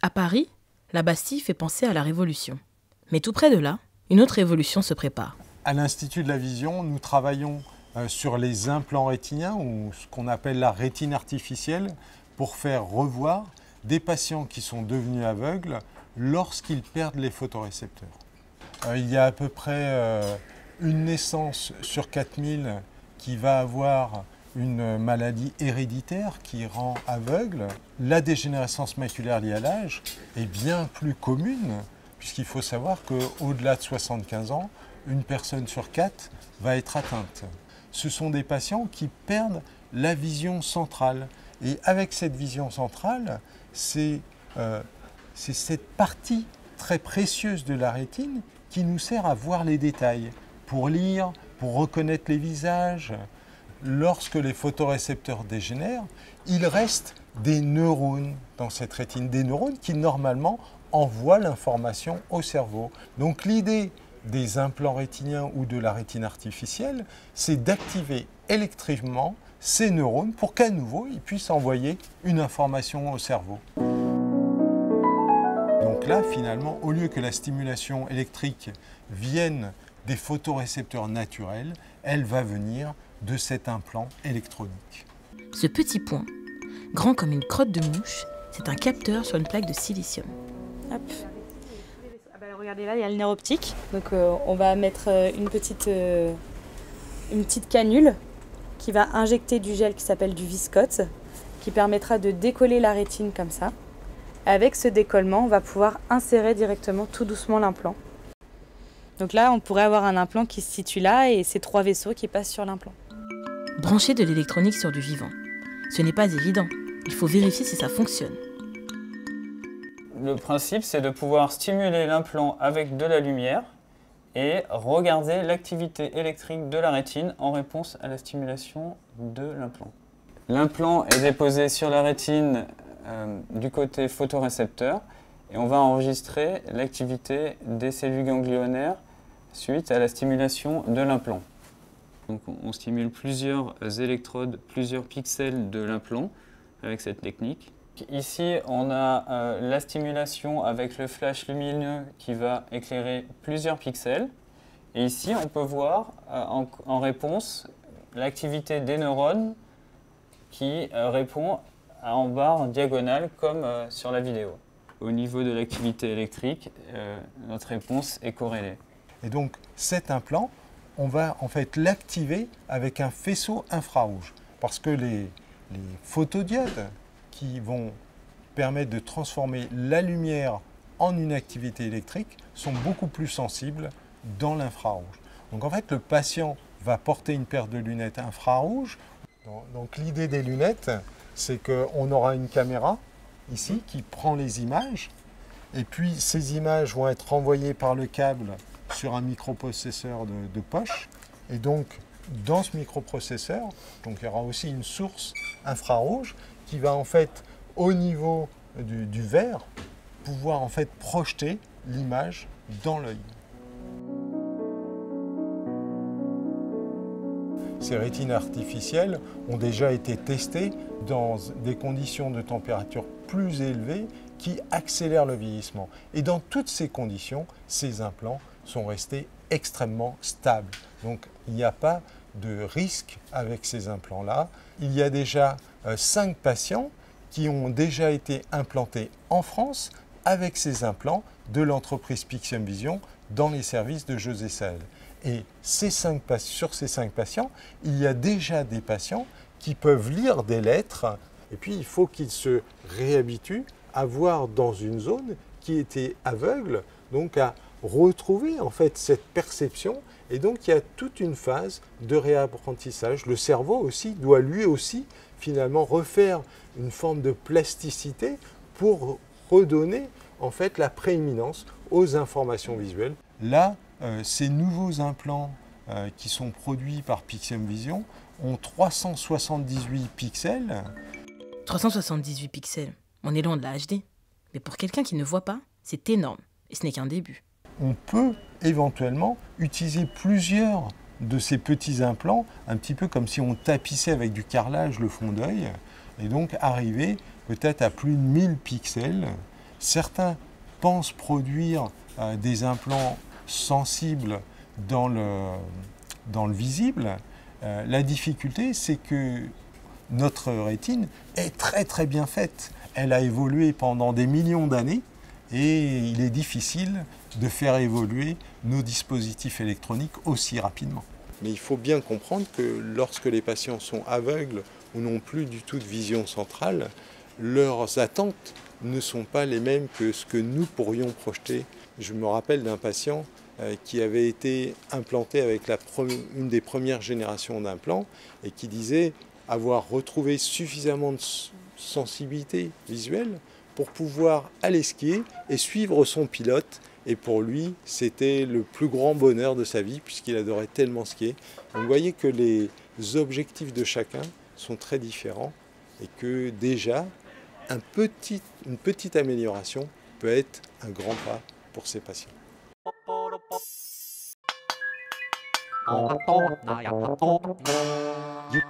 À Paris, la Bastille fait penser à la Révolution. Mais tout près de là, une autre révolution se prépare. À l'Institut de la Vision, nous travaillons sur les implants rétiniens, ou ce qu'on appelle la rétine artificielle, pour faire revoir des patients qui sont devenus aveugles lorsqu'ils perdent les photorécepteurs. Il y a à peu près une naissance sur 4000 qui va avoir une maladie héréditaire qui rend aveugle. La dégénérescence maculaire liée à l'âge est bien plus commune, puisqu'il faut savoir qu'au-delà de 75 ans, une personne sur 4 va être atteinte. Ce sont des patients qui perdent la vision centrale. Et avec cette vision centrale, c'est cette partie très précieuse de la rétine qui nous sert à voir les détails, pour lire, pour reconnaître les visages. Lorsque les photorécepteurs dégénèrent, il reste des neurones dans cette rétine, des neurones qui normalement envoient l'information au cerveau. Donc l'idée des implants rétiniens ou de la rétine artificielle, c'est d'activer électriquement ces neurones pour qu'à nouveau ils puissent envoyer une information au cerveau. Donc là, finalement, au lieu que la stimulation électrique vienne des photorécepteurs naturels, elle va venir de cet implant électronique. Ce petit point, grand comme une crotte de mouche, c'est un capteur sur une plaque de silicium. Hop. Regardez là, il y a le nerf optique. Donc on va mettre une petite canule qui va injecter du gel qui s'appelle du viscote, qui permettra de décoller la rétine comme ça. Avec ce décollement, on va pouvoir insérer directement tout doucement l'implant. Donc là, on pourrait avoir un implant qui se situe là et ces 3 vaisseaux qui passent sur l'implant. Brancher de l'électronique sur du vivant, ce n'est pas évident. Il faut vérifier si ça fonctionne. Le principe, c'est de pouvoir stimuler l'implant avec de la lumière et regarder l'activité électrique de la rétine en réponse à la stimulation de l'implant. L'implant est déposé sur la rétine du côté photorécepteur et on va enregistrer l'activité des cellules ganglionnaires suite à la stimulation de l'implant. Donc on stimule plusieurs électrodes, plusieurs pixels de l'implant avec cette technique. Ici, on a la stimulation avec le flash lumineux qui va éclairer plusieurs pixels. Et ici, on peut voir en réponse l'activité des neurones qui répond en barre diagonale comme sur la vidéo. Au niveau de l'activité électrique, notre réponse est corrélée. Et donc cet implant, on va en fait l'activer avec un faisceau infrarouge. Parce que les photodiodes qui vont permettre de transformer la lumière en une activité électrique sont beaucoup plus sensibles dans l'infrarouge. Donc en fait, le patient va porter une paire de lunettes infrarouges. Donc l'idée des lunettes, c'est qu'on aura une caméra ici qui prend les images et puis ces images vont être renvoyées par le câble sur un microprocesseur de poche. Et donc dans ce microprocesseur, donc il y aura aussi une source infrarouge qui va en fait au niveau du verre pouvoir en fait projeter l'image dans l'œil. Ces rétines artificielles ont déjà été testées dans des conditions de température plus élevées qui accélèrent le vieillissement. Et dans toutes ces conditions, ces implants sont restés extrêmement stables. Donc il n'y a pas de risque avec ces implants-là. Il y a déjà 5 patients qui ont déjà été implantés en France avec ces implants de l'entreprise Pixium Vision dans les services de José Saël. Et sur ces 5 patients, il y a déjà des patients qui peuvent lire des lettres et puis il faut qu'ils se réhabituent à voir dans une zone qui était aveugle, donc à retrouver en fait cette perception. Et donc il y a toute une phase de réapprentissage. Le cerveau aussi doit lui aussi finalement refaire une forme de plasticité pour redonner en fait la prééminence aux informations visuelles. Là, ces nouveaux implants qui sont produits par Pixium Vision ont 378 pixels. 378 pixels, on est loin de la HD. Mais pour quelqu'un qui ne voit pas, c'est énorme et ce n'est qu'un début. On peut éventuellement utiliser plusieurs de ces petits implants, un petit peu comme si on tapissait avec du carrelage le fond d'œil, et donc arriver peut-être à plus de 1000 pixels. Certains pensent produire des implants sensibles dans le visible. La difficulté, c'est que notre rétine est très très bien faite. Elle a évolué pendant des millions d'années et il est difficile de faire évoluer nos dispositifs électroniques aussi rapidement. Mais il faut bien comprendre que lorsque les patients sont aveugles ou n'ont plus du tout de vision centrale, leurs attentes ne sont pas les mêmes que ce que nous pourrions projeter. Je me rappelle d'un patient qui avait été implanté avec une des premières générations d'implants et qui disait avoir retrouvé suffisamment de sensibilité visuelle pour pouvoir aller skier et suivre son pilote. Et pour lui, c'était le plus grand bonheur de sa vie puisqu'il adorait tellement skier. Donc vous voyez que les objectifs de chacun sont très différents et que déjà, une petite amélioration peut être un grand pas pour ces patients. YouTube